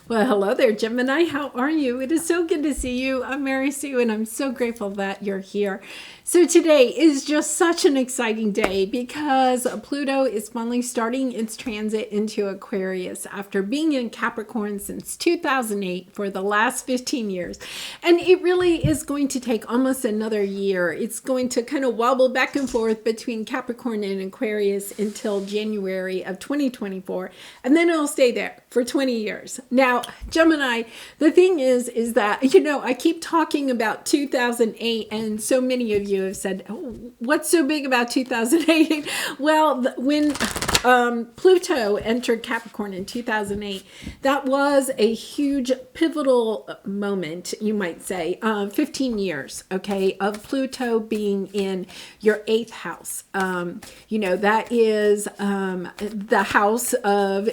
Well, hello there, Gemini. How are you? It is so good to see you. I'm Mary Sue, and I'm so grateful that you're here. So today is just such an exciting day because Pluto is finally starting its transit into Aquarius after being in Capricorn since 2008 for the last 15 years. And it really is going to take almost another year. It's going to kind of wobble back and forth between Capricorn and Aquarius until January of 2024. And then it'll stay there for 20 years. Now, Gemini, the thing is that, I keep talking about 2008, and so many of you have said, oh, what's so big about 2008? Well, when Pluto entered Capricorn in 2008, that was a huge pivotal moment, you might say, 15 years, okay, of Pluto being in your 8th house. That is the house of,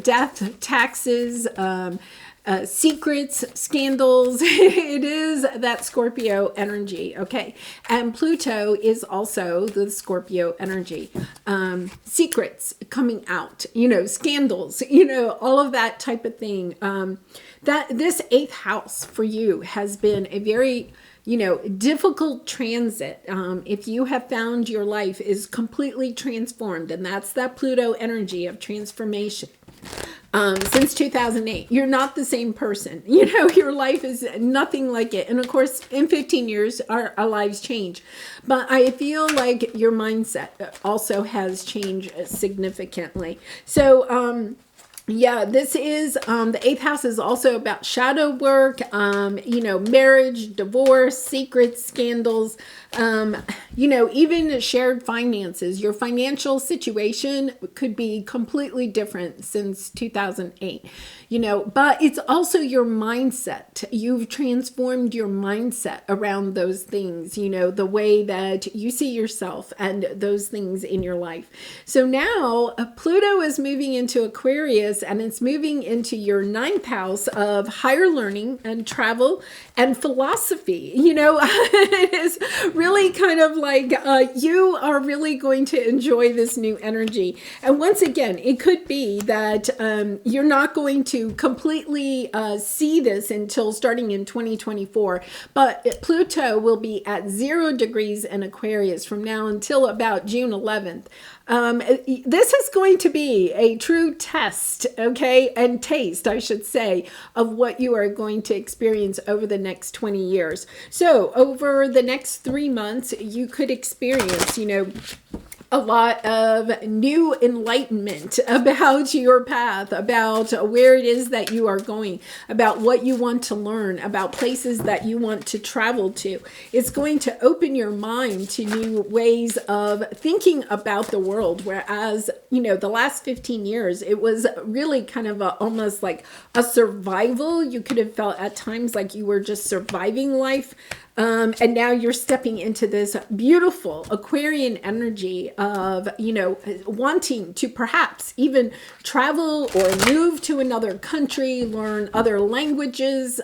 death, taxes, secrets, scandals. It is that Scorpio energy, okay? And Pluto is also the Scorpio energy. Secrets coming out, scandals, all of that type of thing. That this 8th house for you has been a very difficult transit. If you have found your life is completely transformed, and that's that Pluto energy of transformation. Since 2008, you're not the same person. Your life is nothing like it. And of course, in 15 years, our lives change. But I feel like your mindset also has changed significantly. So, this is, the 8th house is also about shadow work, marriage, divorce, secrets, scandals, even shared finances. Your financial situation could be completely different since 2008, but it's also your mindset. You've transformed your mindset around those things, the way that you see yourself and those things in your life. So now Pluto is moving into Aquarius, and it's moving into your 9th house of higher learning and travel and philosophy. It is really kind of like you are really going to enjoy this new energy. And once again, it could be that you're not going to completely see this until starting in 2024, but Pluto will be at 0 degrees in Aquarius from now until about June 11th. This is going to be a true test, okay, and taste, I should say, of what you are going to experience over the next 20 years. So over the next 3 months, you could experience, a lot of new enlightenment about your path, about where it is that you are going, about what you want to learn, about places that you want to travel to. It's going to open your mind to new ways of thinking about the world, whereas, the last 15 years, it was really kind of almost like a survival. You could have felt at times like you were just surviving life. And now you're stepping into this beautiful Aquarian energy of, wanting to perhaps even travel or move to another country, learn other languages,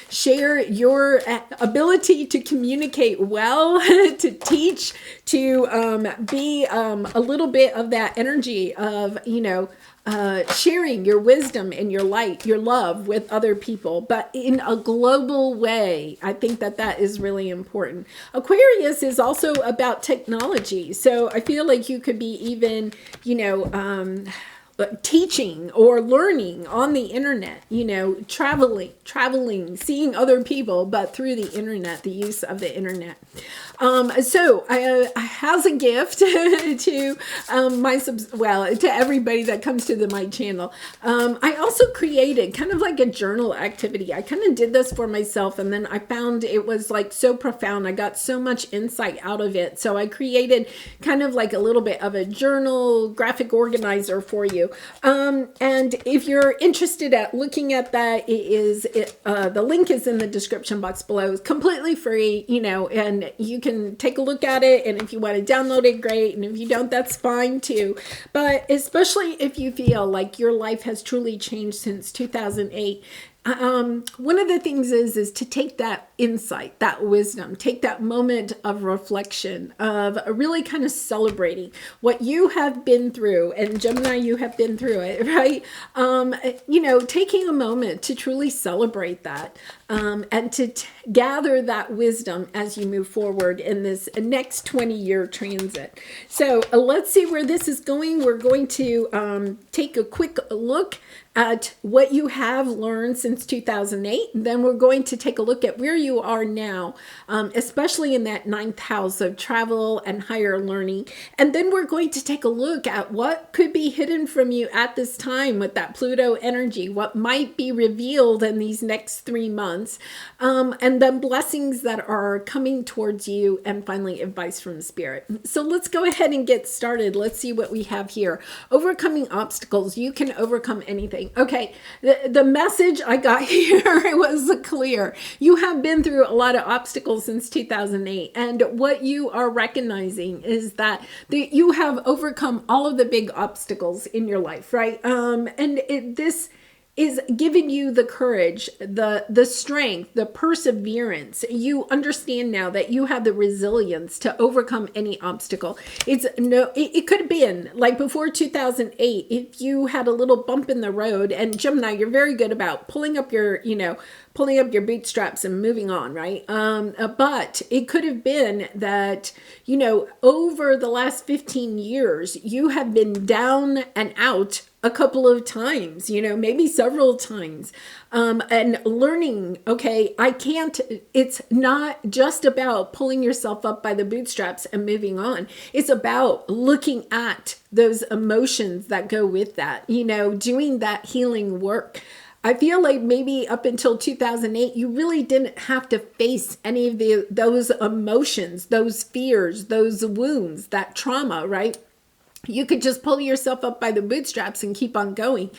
share your ability to communicate well, to teach, to be a little bit of that energy of, sharing your wisdom and your light, your love with other people, but in a global way. I think that is really important. Aquarius is also about technology. So I feel like you could be even, teaching or learning on the internet, traveling, seeing other people, but through the internet, the use of the internet. So as a gift to to everybody that comes to my channel, I also created kind of like a journal activity. I kind of did this for myself, and then I found it was like so profound. I got so much insight out of it. So I created kind of like a little bit of a journal graphic organizer for you. And if you're interested at looking at that, the link is in the description box below. It's completely free, and you can take a look at it. And if you want to download it, great. And if you don't, that's fine too. But especially if you feel like your life has truly changed since 2008, one of the things is to take that insight, that wisdom, take that moment of reflection, of really kind of celebrating what you have been through. And Gemini, you have been through it, right? Taking a moment to truly celebrate that, and to gather that wisdom as you move forward in this next 20-year transit. So let's see where this is going. We're going to take a quick look at what you have learned since 2008. Then we're going to take a look at where you are now, especially in that 9th house of travel and higher learning. And then we're going to take a look at what could be hidden from you at this time with that Pluto energy, what might be revealed in these next 3 months, and then blessings that are coming towards you, and finally advice from the spirit. So let's go ahead and get started. Let's see what we have here. Overcoming obstacles. You can overcome anything. Okay, the message I got here was clear. You have been through a lot of obstacles since 2008, and what you are recognizing is that you have overcome all of the big obstacles in your life, right? This is giving you the courage, the strength, the perseverance. You understand now that you have the resilience to overcome any obstacle. It could have been like before 2008, if you had a little bump in the road, and Gemini, you're very good about pulling up your bootstraps and moving on, right? But it could have been that, over the last 15 years, you have been down and out a couple of times, maybe several times, and learning, okay, it's not just about pulling yourself up by the bootstraps and moving on. It's about looking at those emotions that go with that, doing that healing work. I feel like maybe up until 2008, you really didn't have to face any of those emotions, those fears, those wounds, that trauma, right? You could just pull yourself up by the bootstraps and keep on going.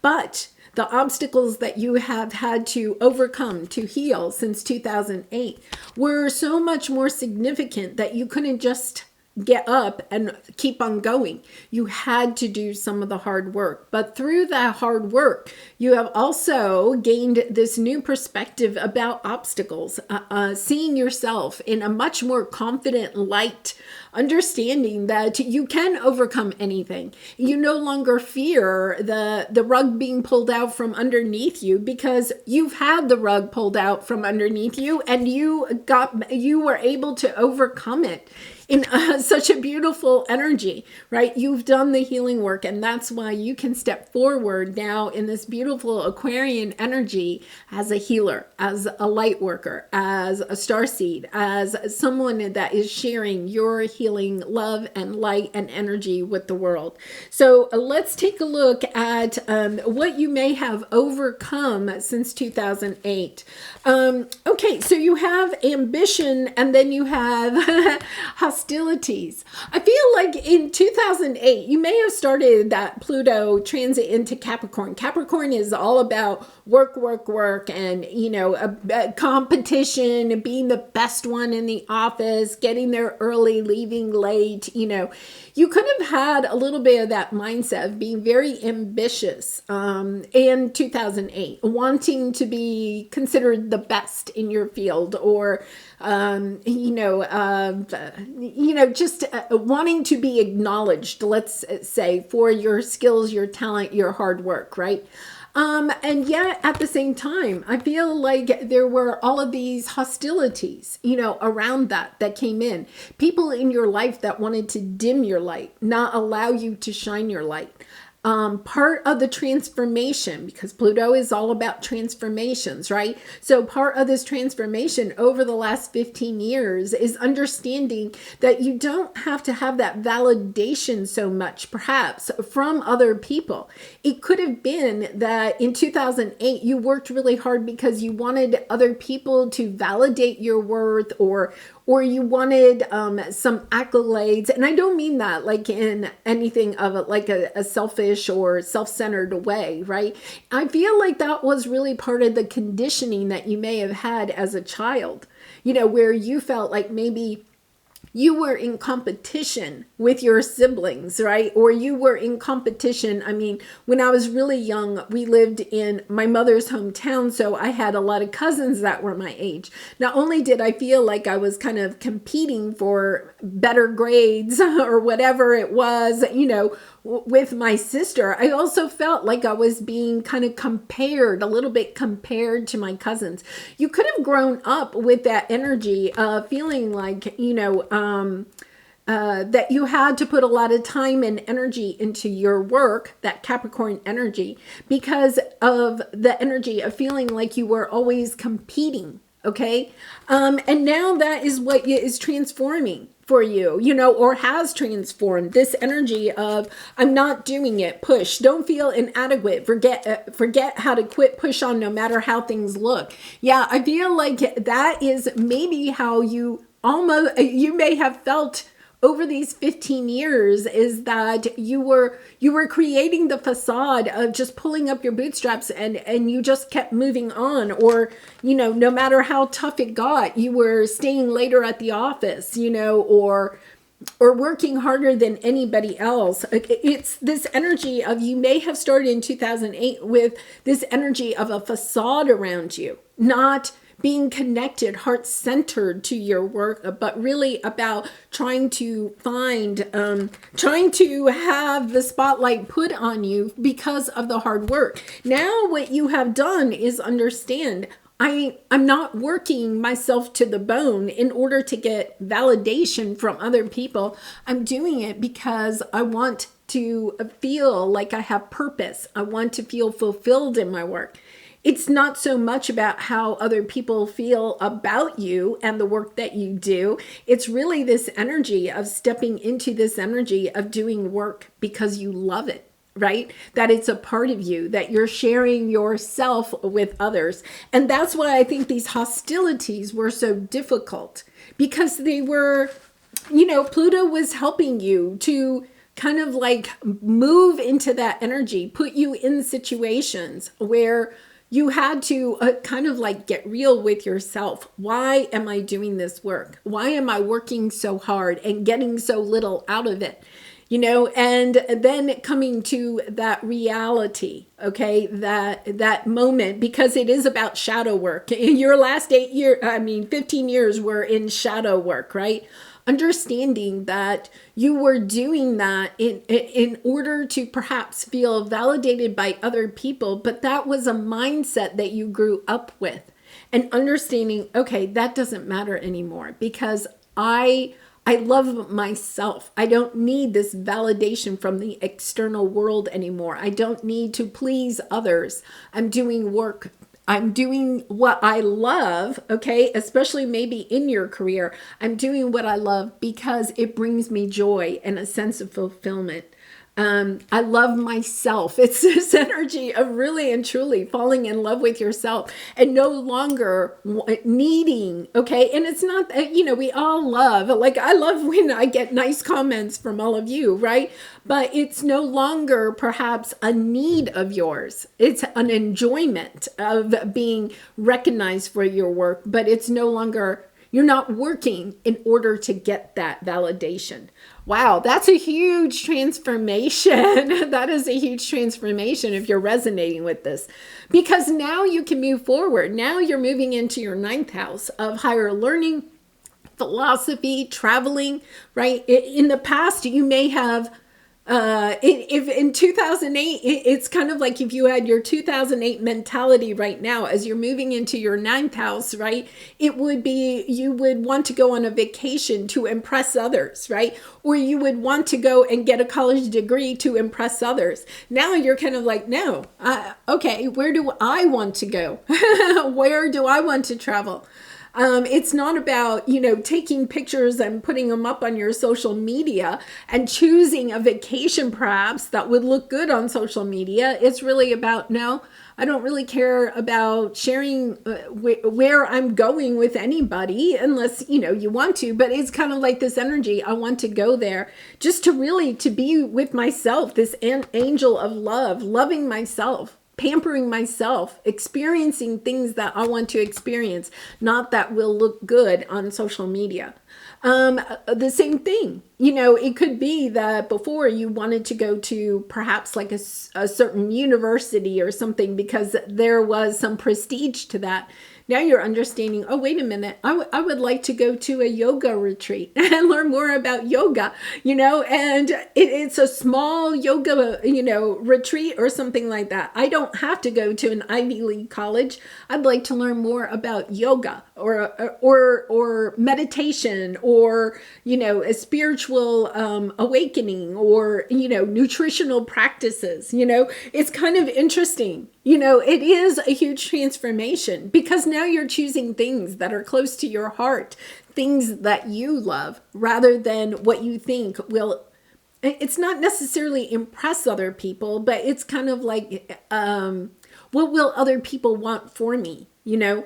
But the obstacles that you have had to overcome, to heal since 2008 were so much more significant that you couldn't just get up and keep on going. You had to do some of the hard work. But through that hard work, you have also gained this new perspective about obstacles, seeing yourself in a much more confident light, understanding that you can overcome anything. You no longer fear the rug being pulled out from underneath you, because you've had the rug pulled out from underneath you, and you were able to overcome it in such a beautiful energy, right? You've done the healing work, and that's why you can step forward now in this beautiful Aquarian energy as a healer, as a light worker, as a starseed, as someone that is sharing your healing love and light and energy with the world. So let's take a look at what you may have overcome since 2008. Okay, so you have ambition, and then you have hostilities. I feel like in 2008, you may have started that Pluto transit into Capricorn. Capricorn is all about work, and, a competition, and being the best one in the office, getting there early, leaving late. You could have had a little bit of that mindset of being very ambitious in 2008, wanting to be considered the best in your field, or just wanting to be acknowledged, let's say, for your skills, your talent, your hard work, right? And yet at the same time, I feel like there were all of these hostilities, around that came in. People in your life that wanted to dim your light, not allow you to shine your light. Part of the transformation, because Pluto is all about transformations, right? So part of this transformation over the last 15 years is understanding that you don't have to have that validation so much, perhaps, from other people. It could have been that in 2008, you worked really hard because you wanted other people to validate your worth, or you wanted some accolades. And I don't mean that like in anything of a selfish or self-centered way, right? I feel like that was really part of the conditioning that you may have had as a child, where you felt like maybe you were in competition with your siblings, right? Or you were in competition. I mean, when I was really young, we lived in my mother's hometown, so I had a lot of cousins that were my age. Not only did I feel like I was kind of competing for better grades or whatever it was, you know, with my sister, I also felt like I was being kind of compared, a little bit compared to my cousins. You could have grown up with that energy of feeling like, you know, that you had to put a lot of time and energy into your work, that Capricorn energy, because of the energy of feeling like you were always competing. Okay. And now that is what is transforming for you, you know, or has transformed this energy of, I'm not doing it, push, don't feel inadequate, forget how to quit, push on no matter how things look. Yeah. I feel like that is maybe how you may have felt over these 15 years, is that you were creating the facade of just pulling up your bootstraps and you just kept moving on. Or, you know, no matter how tough it got, you were staying later at the office, you know, or working harder than anybody else. It's this energy of, you may have started in 2008 with this energy of a facade around you, not being connected, heart-centered to your work, but really about trying to have the spotlight put on you because of the hard work. Now what you have done is understand, I'm not working myself to the bone in order to get validation from other people. I'm doing it because I want to feel like I have purpose. I want to feel fulfilled in my work. It's not so much about how other people feel about you and the work that you do. It's really this energy of stepping into this energy of doing work because you love it, right? That it's a part of you, that you're sharing yourself with others. And that's why I think these hostilities were so difficult, because they were, you know, Pluto was helping you to kind of like move into that energy, put you in situations where you had to kind of like get real with yourself. Why am I doing this work? Why am I working so hard and getting so little out of it? You know, and then coming to that reality, okay, that moment, because it is about shadow work. Your last 15 years were in shadow work, right? Understanding that you were doing that in order to perhaps feel validated by other people, but that was a mindset that you grew up with. And understanding, okay, that doesn't matter anymore, because I love myself. I don't need this validation from the external world anymore. I don't need to please others. I'm doing work. I'm doing what I love, okay? Especially maybe in your career. I'm doing what I love because it brings me joy and a sense of fulfillment. I love myself. It's this energy of really and truly falling in love with yourself and no longer needing, okay? And it's not, you know, we all love, like I love when I get nice comments from all of you, right? But it's no longer perhaps a need of yours. It's an enjoyment of being recognized for your work, but it's no longer, you're not working in order to get that validation. Wow, that's a huge transformation. That is a huge transformation if you're resonating with this, because now you can move forward. Now you're moving into your 9th house of higher learning, philosophy, traveling, right? In the past, you may have if in 2008, it's kind of like if you had your 2008 mentality right now, as you're moving into your 9th house, right? It would be, you would want to go on a vacation to impress others, right? Or you would want to go and get a college degree to impress others. Now you're kind of like, no, okay, where do I want to go? Where do I want to travel? It's not about, you know, taking pictures and putting them up on your social media and choosing a vacation perhaps that would look good on social media. It's really about, no, I don't really care about sharing where I'm going with anybody unless, you know, you want to, but it's kind of like this energy. I want to go there just to really, to be with myself, this angel of love, loving myself, pampering myself, experiencing things that I want to experience, not that will look good on social media. The same thing. You know, it could be that before you wanted to go to perhaps like a certain university or something because there was some prestige to that. Now you're understanding, oh, wait a minute, I would like to go to a yoga retreat and learn more about yoga, you know, and it's a small yoga, you know, retreat or something like that. I don't have to go to an Ivy League college. I'd like to learn more about yoga or meditation or, you know, a spiritual awakening or, you know, nutritional practices. You know, it's kind of interesting. You know, it is a huge transformation because now you're choosing things that are close to your heart, things that you love, rather than what you think will, it's not necessarily impress other people, but it's kind of like, what will other people want for me? You know,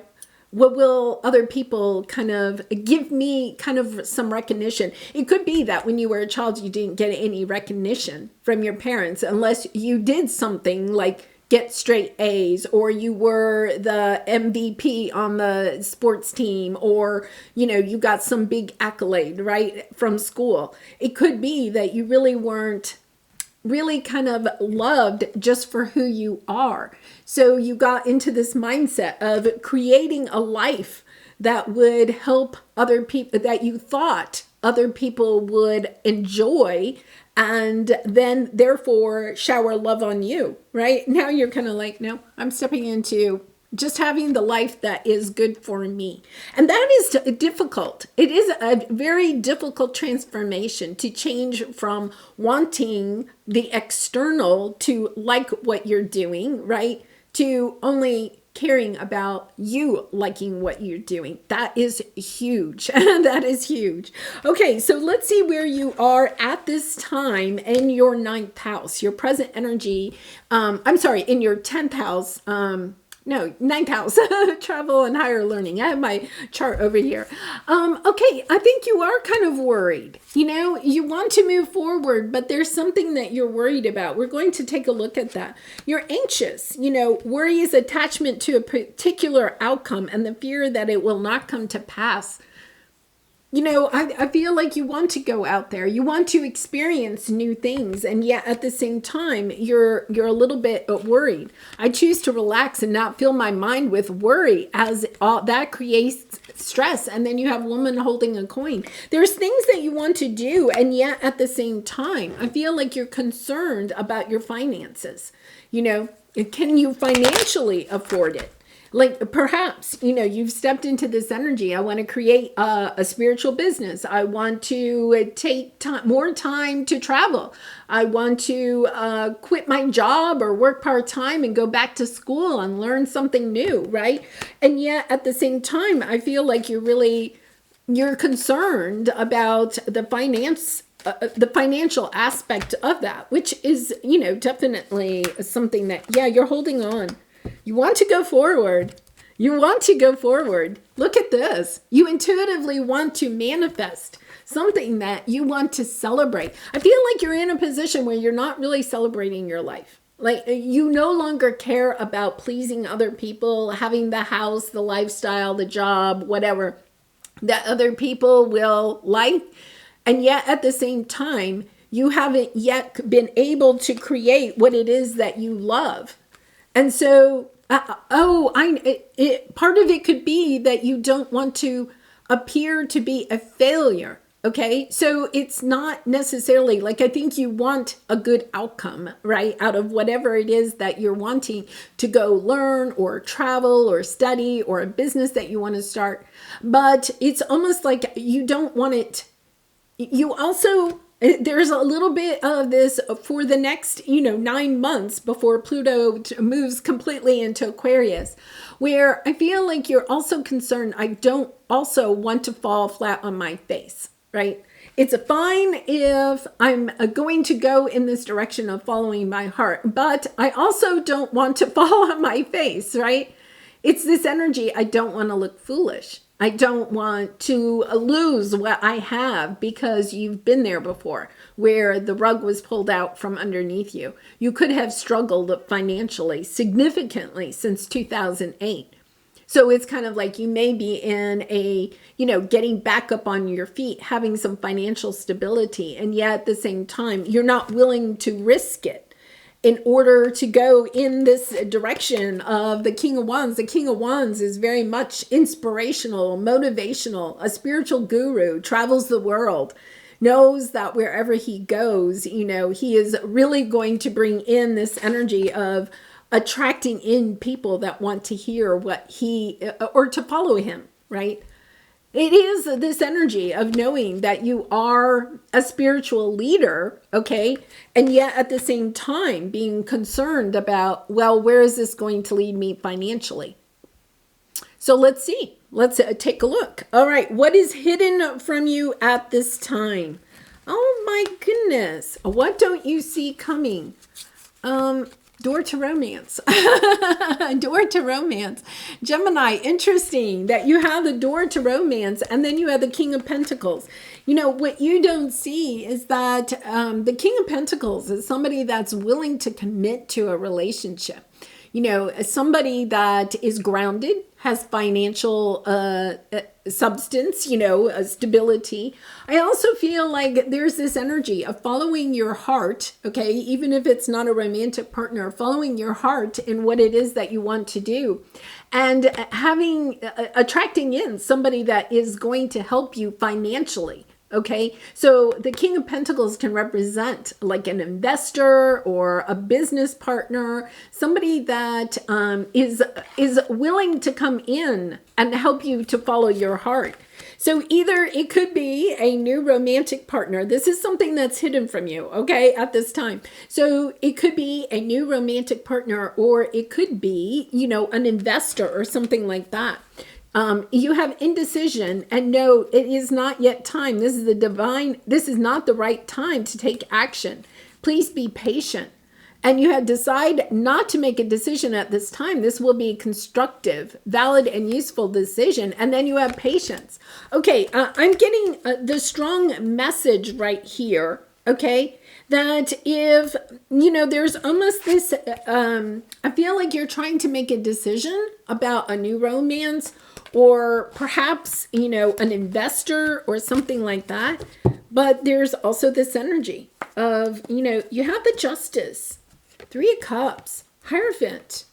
what will other people kind of give me kind of some recognition? It could be that when you were a child, you didn't get any recognition from your parents unless you did something like get straight A's, or you were the MVP on the sports team, or, you know, you got some big accolade, right, from school. It could be that you really weren't really kind of loved just for who you are. So you got into this mindset of creating a life that would help other people, that you thought other people would enjoy, and then therefore shower love on you, right? Now you're kind of like, no, I'm stepping into just having the life that is good for me. And that is difficult. It is a very difficult transformation to change from wanting the external to like what you're doing, right? To only caring about you liking what you're doing. That is huge. That is huge. Okay, so let's see where you are at this time in your 9th house, your present energy. I'm sorry, in your 10th house. No, 9th house, travel and higher learning. I have my chart over here. Okay, I think you are kind of worried. You know, you want to move forward, but there's something that you're worried about. We're going to take a look at that. You're anxious. You know, worry is attachment to a particular outcome and the fear that it will not come to pass. You know, I feel like you want to go out there. You want to experience new things. And yet at the same time, you're a little bit worried. I choose to relax and not fill my mind with worry, as all that creates stress. And then you have woman holding a coin. There's things that you want to do. And yet at the same time, I feel like you're concerned about your finances. You know, can you financially afford it? Like perhaps, you know, you've stepped into this energy. I want to create a spiritual business. I want to take more time to travel. I want to quit my job or work part-time and go back to school and learn something new, right? And yet at the same time, I feel like you're concerned about the financial aspect of that, which is, you know, definitely something that, yeah, you're holding on. You want to go forward. You want to go forward. Look at this. You intuitively want to manifest something that you want to celebrate. I feel like you're in a position where you're not really celebrating your life. Like you no longer care about pleasing other people, having the house, the lifestyle, the job, whatever that other people will like. And yet at the same time, you haven't yet been able to create what it is that you love. And so, part of it could be that you don't want to appear to be a failure. Okay, so it's not necessarily like, I think you want a good outcome, right? Out of whatever it is that you're wanting to go learn or travel or study or a business that you want to start. But it's almost like you don't want it. You also, there's a little bit of this for the next, 9 months before Pluto moves completely into Aquarius, where I feel like you're also concerned. I don't also want to fall flat on my face, right? It's fine if I'm going to go in this direction of following my heart, but I also don't want to fall on my face, right? It's this energy. I don't want to look foolish. I don't want to lose what I have, because you've been there before where the rug was pulled out from underneath you. You could have struggled financially significantly since 2008. So it's kind of like you may be in a, getting back up on your feet, having some financial stability. And yet at the same time, you're not willing to risk it in order to go in this direction of the King of Wands. The King of Wands is very much inspirational, motivational, a spiritual guru, travels the world, knows that wherever he goes, he is really going to bring in this energy of attracting in people that want to hear what or to follow him, right? It is this energy of knowing that you are a spiritual leader, okay? And yet at the same time being concerned about, well, where is this going to lead me financially? So let's see. Let's take a look. All right, what is hidden from you at this time? Oh my goodness. What don't you see coming? Door to romance. Door to romance. Gemini, interesting that you have the door to romance and then you have the King of Pentacles. What you don't see is that the King of Pentacles is somebody that's willing to commit to a relationship. Somebody that is grounded, has financial substance, stability. I also feel like there's this energy of following your heart, okay? Even if it's not a romantic partner, following your heart in what it is that you want to do and attracting in somebody that is going to help you financially. Okay, so the King of Pentacles can represent like an investor or a business partner, somebody that is willing to come in and help you to follow your heart. So either it could be a new romantic partner. This is something that's hidden from you, okay, at this time. So it could be a new romantic partner, or it could be, an investor or something like that. You have indecision, and no, it is not yet time. This is not the right time to take action. Please be patient. And you have decided not to make a decision at this time. This will be a constructive, valid, and useful decision. And then you have patience. Okay, I'm getting the strong message right here, okay, that if, there's almost this, I feel like you're trying to make a decision about a new romance, or perhaps, an investor or something like that. But there's also this energy of, you have the Justice, 3 of Cups, Hierophant.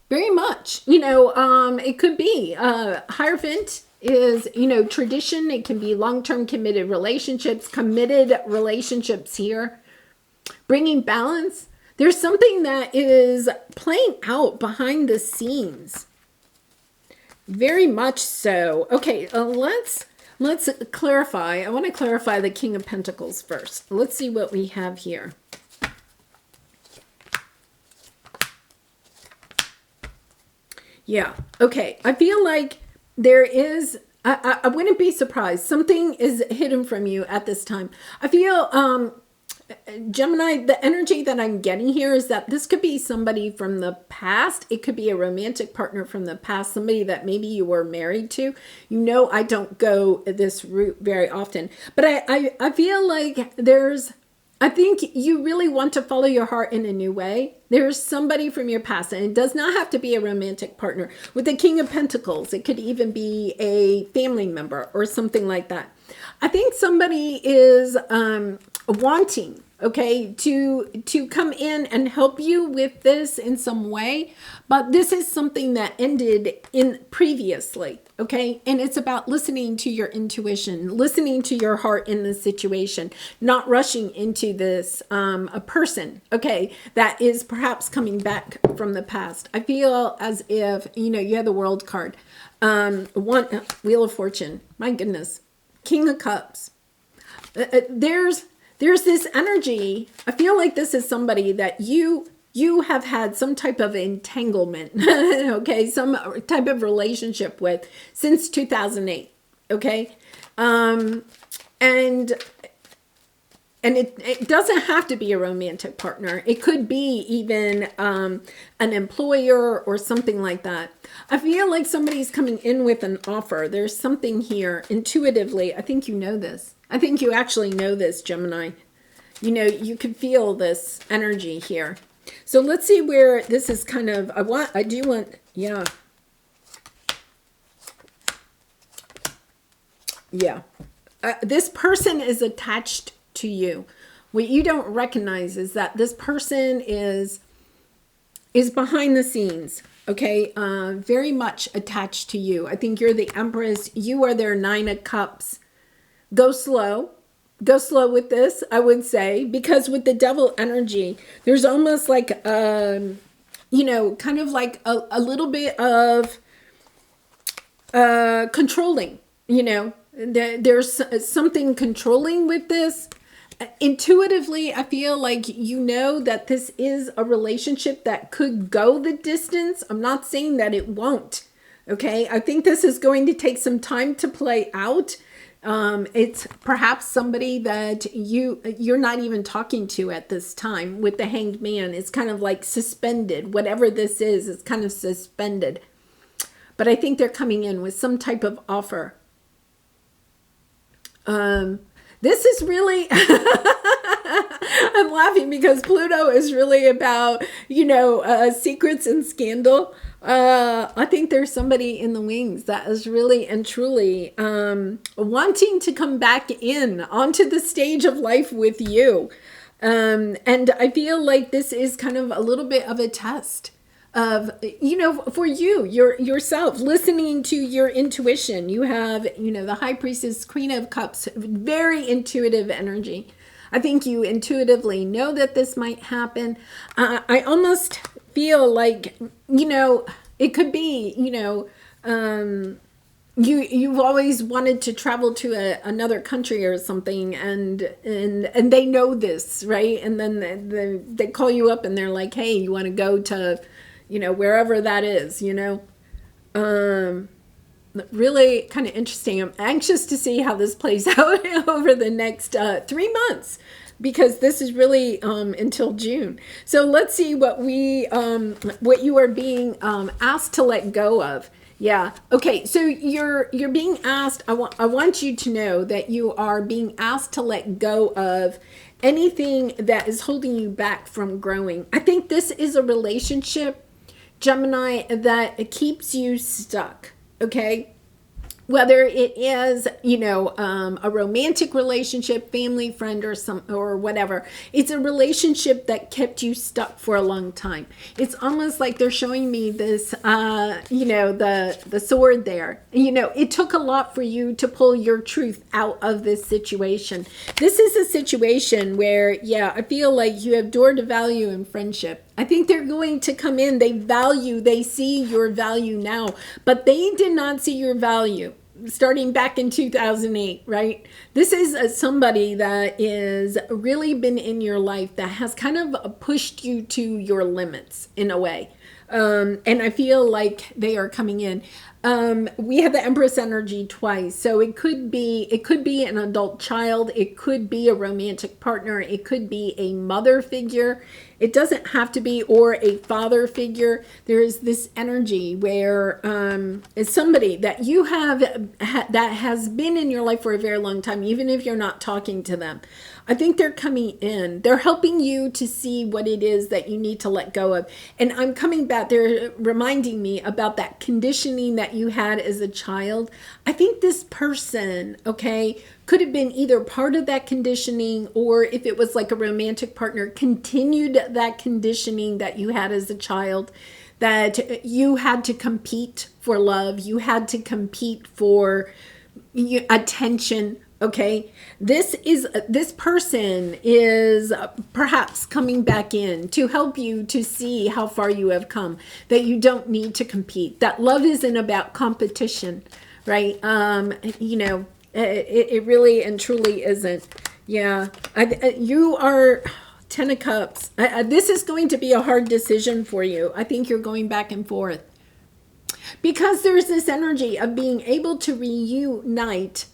Very much, it could be Hierophant is, tradition. It can be long-term committed relationships here, bringing balance. There's something that is playing out behind the scenes. Very much so. Okay, let's clarify. I want to clarify the King of Pentacles first. Let's see what we have here. Yeah, okay. I feel like there is, I wouldn't be surprised. Something is hidden from you at this time. I feel, Gemini, the energy that I'm getting here is that this could be somebody from the past. It could be a romantic partner from the past, somebody that maybe you were married to. I don't go this route very often, but I feel like I think you really want to follow your heart in a new way. There's somebody from your past, and it does not have to be a romantic partner. With the King of Pentacles, it could even be a family member or something like that. I think somebody is wanting, okay, to come in and help you with this in some way, but this is something that ended in previously, okay, and it's about listening to your intuition, listening to your heart in this situation, not rushing into this a person, okay, that is perhaps coming back from the past. I feel as if you have the World card, Wheel of Fortune, my goodness, King of Cups. There's this energy. I feel like this is somebody that you have had some type of entanglement, okay, some type of relationship with since 2008, okay, and it doesn't have to be a romantic partner. It could be even an employer or something like that. I feel like somebody's coming in with an offer. There's something here intuitively. I think you know this. I think you actually know this, Gemini. You can feel this energy here. So let's see where this is kind of, I do want, yeah. Yeah. This person is attached to you. What you don't recognize is that this person is behind the scenes, okay? Very much attached to you. I think you're the Empress. You are their Nine of Cups. Go slow. Go slow with this, I would say, because with the Devil energy, there's almost like, you know, kind of like a little bit of controlling, you know. There's something controlling with this. Intuitively, I feel like you know that this is a relationship that could go the distance. I'm not saying that it won't. Okay, I think this is going to take some time to play out. It's perhaps somebody that you're not even talking to at this time. With the Hanged Man, it's kind of like suspended. Whatever this is, it's kind of suspended. But I think they're coming in with some type of offer. This is really, I'm laughing because Pluto is really about, you know, secrets and scandal. I think there's somebody in the wings that is really and truly wanting to come back in onto the stage of life with you. And I feel like this is kind of a little bit of a test of, you know, for you, yourself, listening to your intuition. You have, you know, the High Priestess, Queen of Cups, very intuitive energy. I think you intuitively know that this might happen. I almost feel like, you know, it could be, you know, you've always wanted to travel to another country or something, and they know this, right? And then they call you up and they're like, hey, you want to go to, you know, wherever that is, you know. Really kind of interesting. I'm anxious to see how this plays out over the next 3 months, because this is really until June. So let's see what you are being asked to let go of. Yeah. Okay. So you're being asked. I want you to know that you are being asked to let go of anything that is holding you back from growing. I think this is a relationship, Gemini, that keeps you stuck. Okay. Whether it is, you know, a romantic relationship, family, friend, or whatever, it's a relationship that kept you stuck for a long time. It's almost like they're showing me this, you know, the sword there. You know, it took a lot for you to pull your truth out of this situation. This is a situation where, yeah, I feel like you have door to value in friendship. I think they're going to come in. They see your value now, but they did not see your value starting back in 2008, right? This is somebody that is really been in your life that has kind of pushed you to your limits in a way. And I feel like they are coming in. We have the Empress energy twice. So it could be an adult child. It could be a romantic partner. It could be a mother figure. It doesn't have to be, or a father figure. There is this energy where it's somebody that you have that has been in your life for a very long time, even if you're not talking to them. I think they're coming in. They're helping you to see what it is that you need to let go of. And I'm coming back. They're reminding me about that conditioning that you had as a child. I think this person, okay, could have been either part of that conditioning, or if it was like a romantic partner, continued that conditioning that you had as a child, that you had to compete for love. You had to compete for attention. Okay, this person is perhaps coming back in to help you to see how far you have come, that you don't need to compete, that love isn't about competition, right? You know, it really and truly isn't. Yeah, you are Ten of Cups. This is going to be a hard decision for you. I think you're going back and forth, because there's this energy of being able to reunite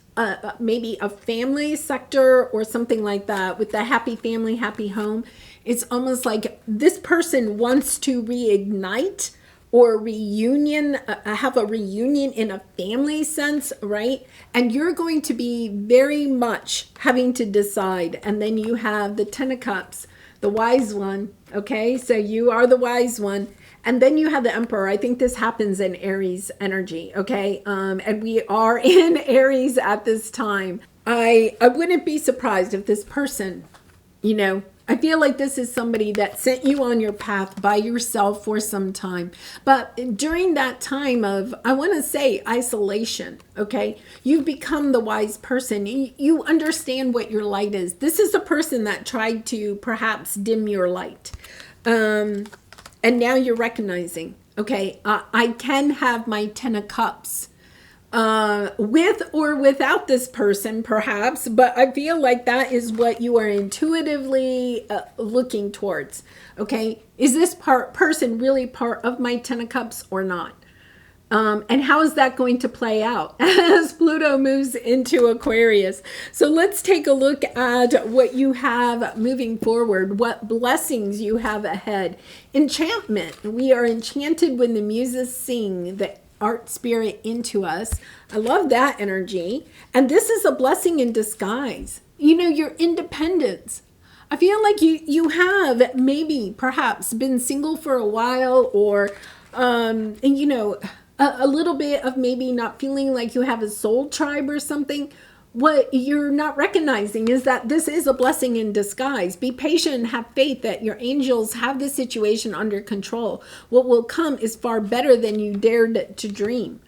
maybe a family sector or something like that with the happy family, happy home. It's almost like this person wants to reignite or reunion, have a reunion in a family sense, right? And you're going to be very much having to decide. And then you have the Ten of Cups, the wise one, Okay, so you are the wise one. And then you have the Emperor. I think this happens in Aries energy, okay? And we are in Aries at this time. I wouldn't be surprised if this person, you know, I feel like this is somebody that sent you on your path by yourself for some time. But during that time of, I want to say, isolation, okay, you've become the wise person. You understand what your light is. This is a person that tried to perhaps dim your light. And now you're recognizing, okay, I can have my 10 of cups with or without this person, perhaps, but I feel like that is what you are intuitively looking towards. Okay, is this person really part of my 10 of cups or not? And how is that going to play out as Pluto moves into Aquarius? So let's take a look at what you have moving forward, what blessings you have ahead. Enchantment. We are enchanted when the muses sing the art spirit into us. I love that energy. And this is a blessing in disguise. You know, your independence. I feel like you have maybe perhaps been single for a while, or, you know, a little bit of maybe not feeling like you have a soul tribe or something. What you're not recognizing is that this is a blessing in disguise. Be patient and have faith that your angels have the situation under control. What will come is far better than you dared to dream.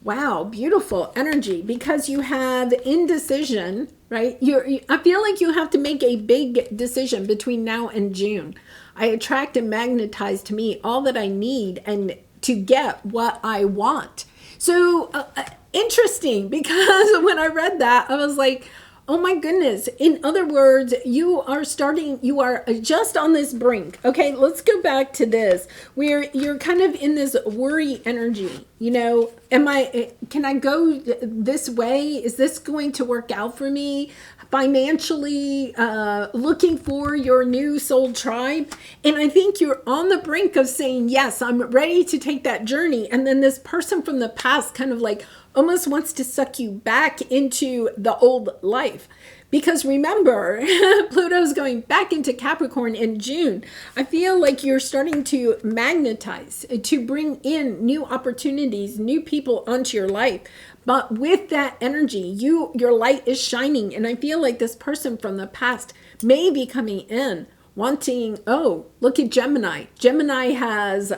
Wow, beautiful energy, because you have indecision, right? I feel like you have to make a big decision between now and June. I attract and magnetize to me all that I need and to get what I want. So interesting, because when I read that, I was like, oh my goodness. In other words, you are just on this brink. Okay, let's go back to this, where you're kind of in this worry energy. You know, can I go this way? Is this going to work out for me financially? Looking for your new soul tribe. And I think you're on the brink of saying, yes, I'm ready to take that journey. And then this person from the past kind of like almost wants to suck you back into the old life. Because remember, Pluto's going back into Capricorn in June. I feel like you're starting to magnetize, to bring in new opportunities, new people onto your life. But with that energy, your light is shining. And I feel like this person from the past may be coming in wanting, oh, look at Gemini. Gemini has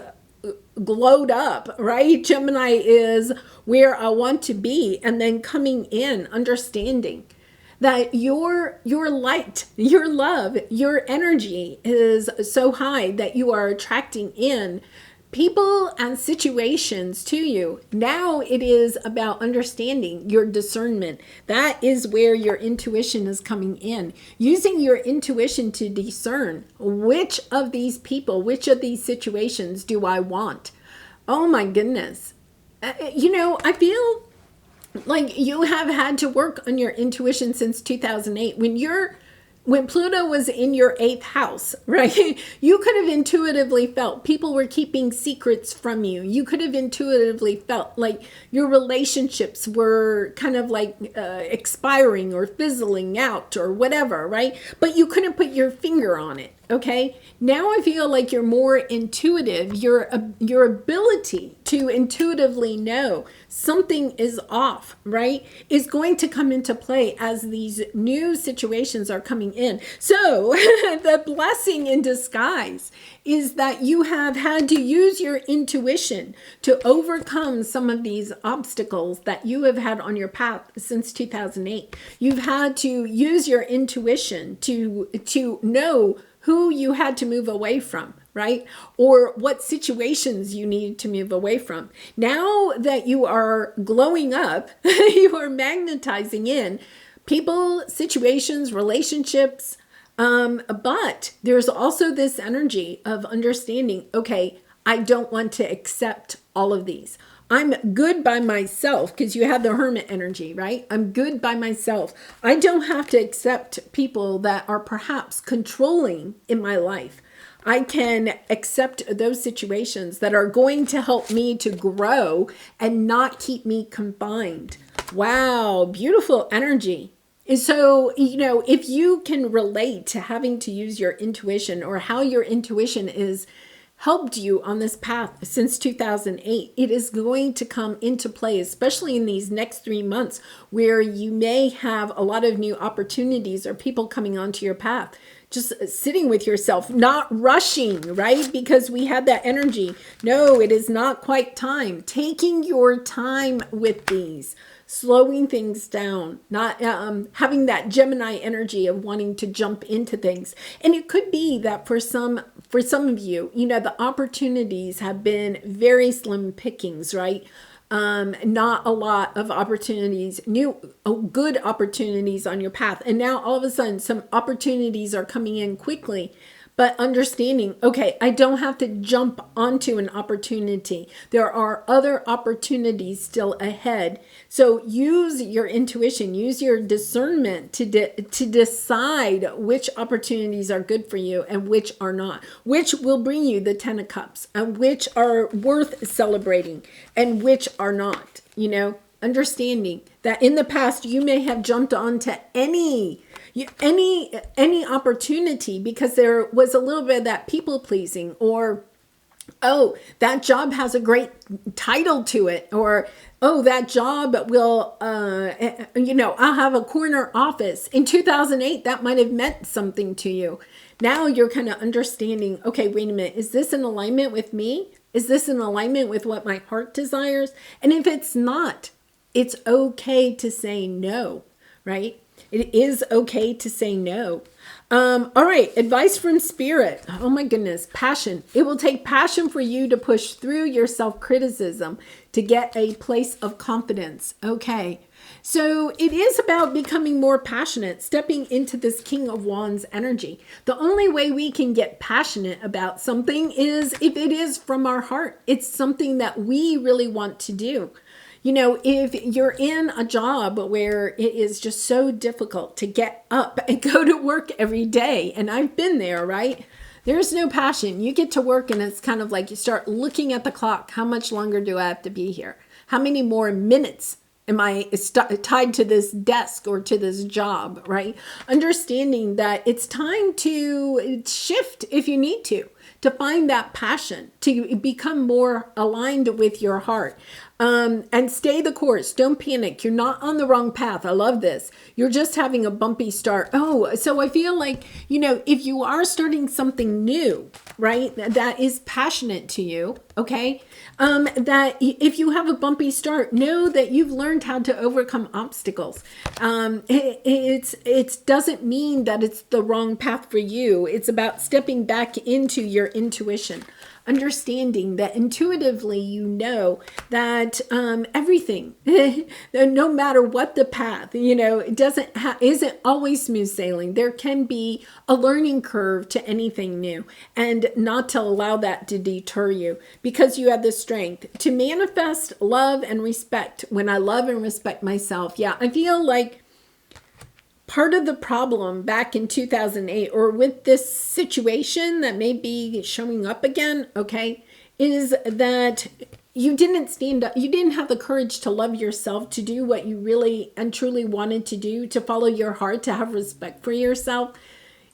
glowed up, right? Gemini is where I want to be. And then coming in, understanding that your light, your love, your energy is so high that you are attracting in people and situations to you. Now it is about understanding your discernment. That is where your intuition is coming in. Using your intuition to discern which of these people, which of these situations do I want? Oh my goodness. You know, I feel like you have had to work on your intuition since 2008. When Pluto was in your 8th house, right? You could have intuitively felt people were keeping secrets from you. You could have intuitively felt like your relationships were kind of like expiring or fizzling out or whatever, right? But you couldn't put your finger on it. Okay, now I feel like you're more intuitive. Your ability to intuitively know something is off, right, is going to come into play as these new situations are coming in. So the blessing in disguise is that you have had to use your intuition to overcome some of these obstacles that you have had on your path since 2008. You've had to use your intuition to know who you had to move away from, right? Or what situations you needed to move away from. Now that you are glowing up, you are magnetizing in people, situations, relationships. But there's also this energy of understanding, okay, I don't want to accept all of these. I'm good by myself, because you have the hermit energy, right? I'm good by myself. I don't have to accept people that are perhaps controlling in my life. I can accept those situations that are going to help me to grow and not keep me confined. Wow, beautiful energy. And so, if you can relate to having to use your intuition, or how your intuition is helped you on this path since 2008, it is going to come into play, especially in these next 3 months, where you may have a lot of new opportunities or people coming onto your path. Just sitting with yourself, not rushing, right? Because we had that energy. No, it is not quite time. Taking your time with these, slowing things down, not having that Gemini energy of wanting to jump into things. And it could be that for some of you, the opportunities have been very slim pickings, right? Not a lot of opportunities, good opportunities on your path. And now all of a sudden, some opportunities are coming in quickly, but understanding, okay, I don't have to jump onto an opportunity. There are other opportunities still ahead. So use your intuition, use your discernment to decide which opportunities are good for you and which are not, which will bring you the 10 of Cups, and which are worth celebrating and which are not, understanding that in the past you may have jumped onto any opportunity because there was a little bit of that people pleasing, or oh, that job has a great title to it, or oh, that job will I'll have a corner office. In 2008 that might have meant something to you. Now you're kind of understanding, okay, wait a minute, is this in alignment with me? Is this in alignment with what my heart desires? And if it's not, it's okay to say no, right? It is okay to say no. All right, advice from Spirit. Oh my goodness, passion. It will take passion for you to push through your self-criticism to get a place of confidence. Okay, so it is about becoming more passionate, stepping into this King of Wands energy. The only way we can get passionate about something is if it is from our heart. It's something that we really want to do. If you're in a job where it is just so difficult to get up and go to work every day, and I've been there, right? There's no passion. You get to work and it's kind of like you start looking at the clock. How much longer do I have to be here? How many more minutes am I tied to this desk or to this job, right? Understanding that it's time to shift if you need to find that passion, to become more aligned with your heart. And stay the course. Don't panic. You're not on the wrong path. I love this. You're just having a bumpy start. Oh, so I feel like, if you are starting something new, right, that is passionate to you, okay, that if you have a bumpy start, know that you've learned how to overcome obstacles. It doesn't mean that it's the wrong path for you. It's about stepping back into your intuition. Understanding that intuitively that everything, no matter what the path, it isn't always smooth sailing. There can be a learning curve to anything new, and not to allow that to deter you, because you have the strength to manifest love and respect. When I love and respect myself, I feel like part of the problem back in 2008, or with this situation that may be showing up again, okay, is that you didn't stand up. You didn't have the courage to love yourself, to do what you really and truly wanted to do, to follow your heart, to have respect for yourself.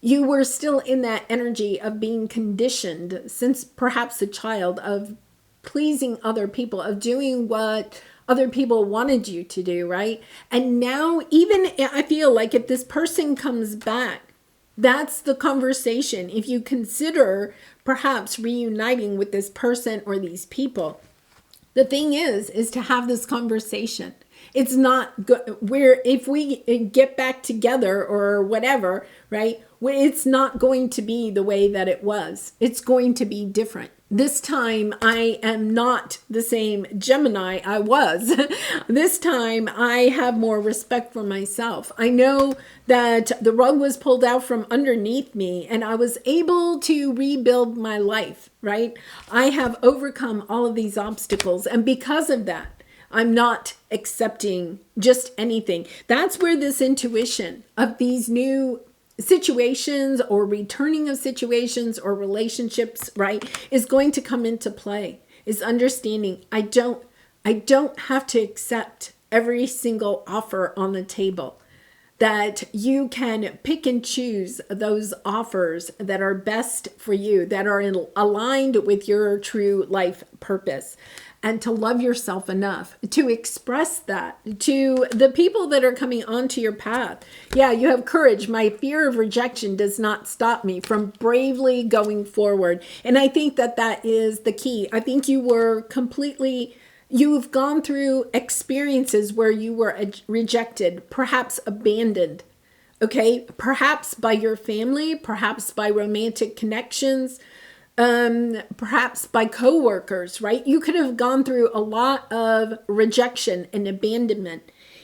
You were still in that energy of being conditioned since perhaps a child, of pleasing other people, of doing what other people wanted you to do, right? And now, even I feel like if this person comes back, that's the conversation. If you consider perhaps reuniting with this person or these people, the thing is to have this conversation. It's not good where if we get back together or whatever, right? It's not going to be the way that it was. It's going to be different. This time I am not the same Gemini I was. This time I have more respect for myself. I know that the rug was pulled out from underneath me and I was able to rebuild my life, right? I have overcome all of these obstacles, and because of that, I'm not accepting just anything. That's where this intuition of these new situations or returning of situations or relationships, right, is going to come into play. Is understanding I don't have to accept every single offer on the table. that you can pick and choose those offers that are best for you, that are aligned with your true life purpose, and to love yourself enough to express that to the people that are coming onto your path. Yeah, you have courage. My fear of rejection does not stop me from bravely going forward. And I think that that is the key. I think you've gone through experiences where you were rejected, perhaps abandoned, okay? Perhaps by your family, perhaps by romantic connections, perhaps by coworkers, right? You could have gone through a lot of rejection and abandonment.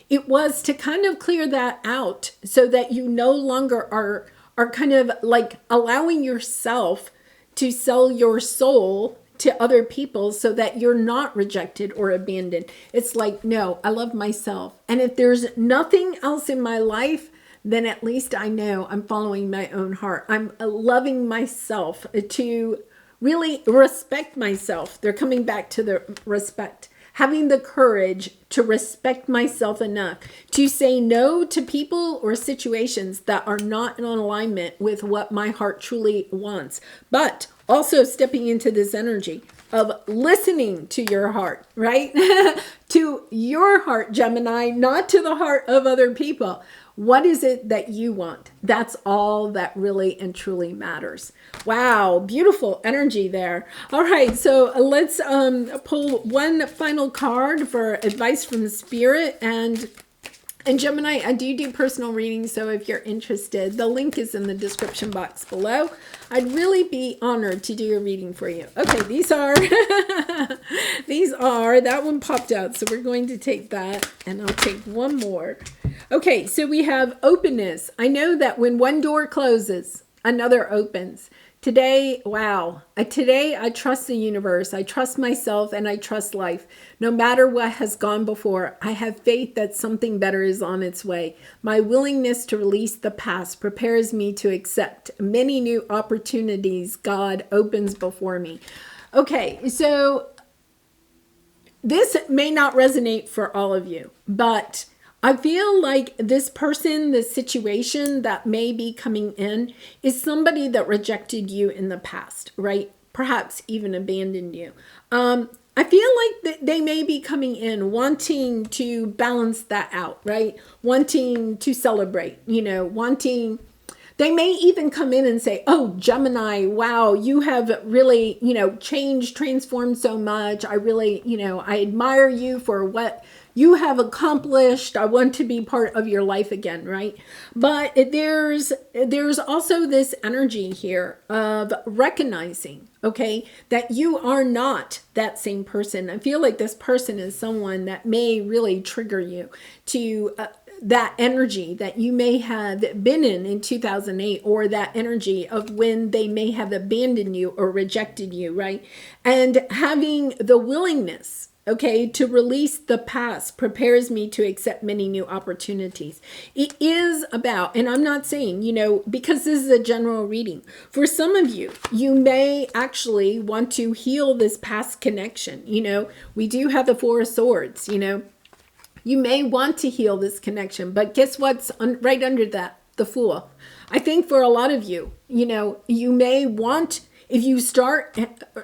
It was to kind of clear that out so that you no longer are kind of like allowing yourself to sell your soul to other people so that you're not rejected or abandoned. It's like, no, I love myself. And if there's nothing else in my life, then at least I know I'm following my own heart. I'm loving myself, to really respect myself. They're coming back to the respect. Having the courage to respect myself enough to say no to people or situations that are not in alignment with what my heart truly wants. But also stepping into this energy of listening to your heart, right? To your heart, Gemini, not to the heart of other people. What is it that you want? That's all that really and truly matters. Wow, beautiful energy there. All right, so let's pull one final card for advice from the Spirit. And Gemini, I do personal readings, so if you're interested, the link is in the description box below. I'd really be honored to do a reading for you. Okay, these are, that one popped out, so we're going to take that, and I'll take one more. Okay, so we have openness. I know that when one door closes, another opens. Today, wow. Today, I trust the universe. I trust myself and I trust life. No matter what has gone before, I have faith that something better is on its way. My willingness to release the past prepares me to accept many new opportunities God opens before me. Okay, so this may not resonate for all of you, but I feel like this person, this situation that may be coming in is somebody that rejected you in the past, right? Perhaps even abandoned you. I feel like they may be coming in wanting to balance that out, right? Wanting to celebrate, they may even come in and say, oh, Gemini, wow, you have really, changed, transformed so much. I really, I admire you for what you have accomplished. I want to be part of your life again, right? But there's also this energy here of recognizing, okay, that you are not that same person. I feel like this person is someone that may really trigger you to that energy that you may have been in 2008, or that energy of when they may have abandoned you or rejected you, right? And having the willingness, okay, to release the past prepares me to accept many new opportunities. It is about, and I'm not saying, because this is a general reading, for some of you, you may actually want to heal this past connection. We do have the Four of Swords, you may want to heal this connection, but guess what's right under that? The Fool. I think for a lot of you, you may want, if you start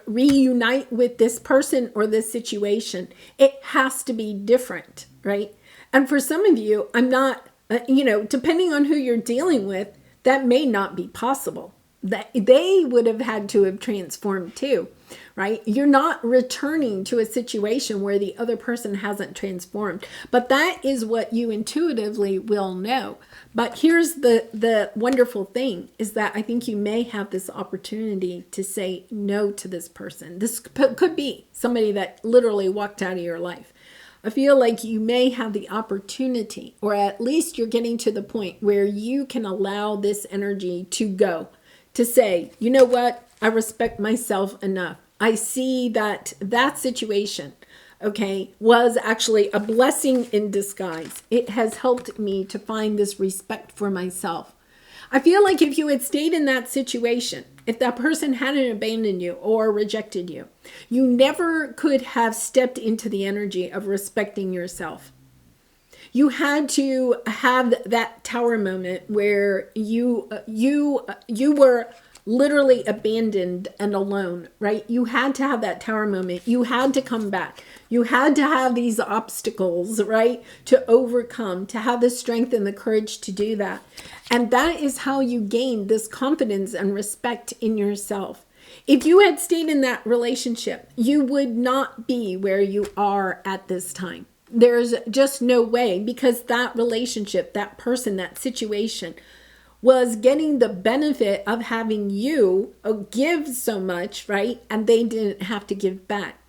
reunite with this person or this situation, it has to be different, right? And for some of you, I'm not, depending on who you're dealing with, that may not be possible. That they would have had to have transformed too, right? You're not returning to a situation where the other person hasn't transformed, but that is what you intuitively will know. But here's the wonderful thing is that I think you may have this opportunity to say no to this person. This could be somebody that literally walked out of your life. I feel like you may have the opportunity, or at least you're getting to the point where you can allow this energy to go. To say, you know what, I respect myself enough. I see that situation, okay, was actually a blessing in disguise. It has helped me to find this respect for myself. I feel like if you had stayed in that situation, if that person hadn't abandoned you or rejected you, you never could have stepped into the energy of respecting yourself. You had to have that tower moment where you were literally abandoned and alone, right? You had to have that tower moment. You had to come back. You had to have these obstacles, right? To overcome, to have the strength and the courage to do that. And that is how you gain this confidence and respect in yourself. If you had stayed in that relationship, you would not be where you are at this time. There's just no way, because that relationship, that person, that situation was getting the benefit of having you give so much, right? And they didn't have to give back.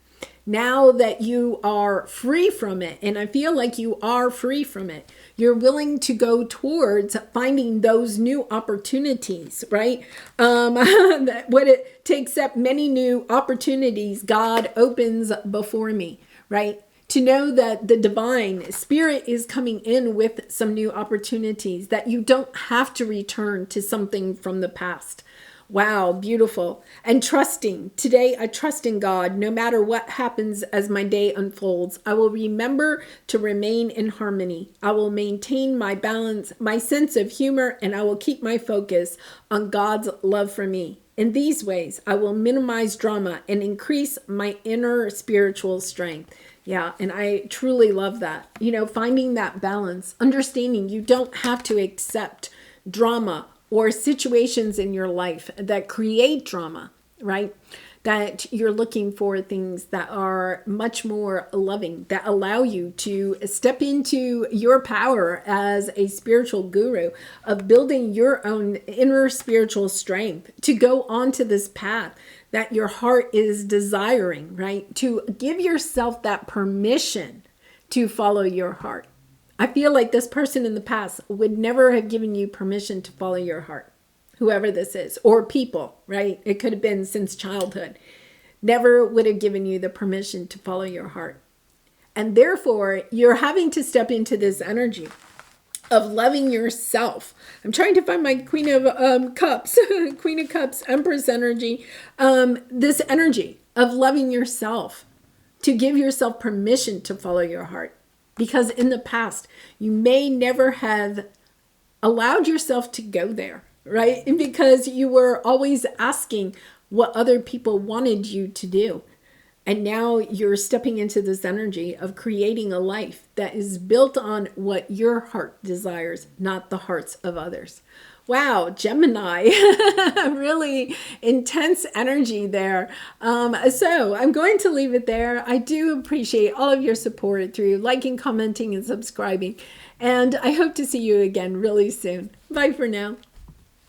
Now that you are free from it, and I feel like you are free from it, you're willing to go towards finding those new opportunities, right? What it takes up many new opportunities God opens before me, right? To know that the divine spirit is coming in with some new opportunities, that you don't have to return to something from the past. Wow, beautiful. And trusting. Today, I trust in God. No matter what happens as my day unfolds, I will remember to remain in harmony. I will maintain my balance, my sense of humor, and I will keep my focus on God's love for me. In these ways, I will minimize drama and increase my inner spiritual strength. Yeah, and I truly love that. You know, finding that balance, understanding you don't have to accept drama or situations in your life that create drama, right? That you're looking for things that are much more loving, that allow you to step into your power as a spiritual guru of building your own inner spiritual strength to go onto this path that your heart is desiring, right? To give yourself that permission to follow your heart. I feel like this person in the past would never have given you permission to follow your heart, whoever this is, or people, right? It could have been since childhood. Never would have given you the permission to follow your heart. And therefore, you're having to step into this energy of loving yourself. I'm trying to find my Queen of Cups, Queen of Cups, Empress energy. This energy of loving yourself, to give yourself permission to follow your heart. Because in the past, you may never have allowed yourself to go there, right? And because you were always asking what other people wanted you to do. And now you're stepping into this energy of creating a life that is built on what your heart desires, not the hearts of others. Wow, Gemini, really intense energy there. So I'm going to leave it there. I do appreciate all of your support through liking, commenting, and subscribing. And I hope to see you again really soon. Bye for now.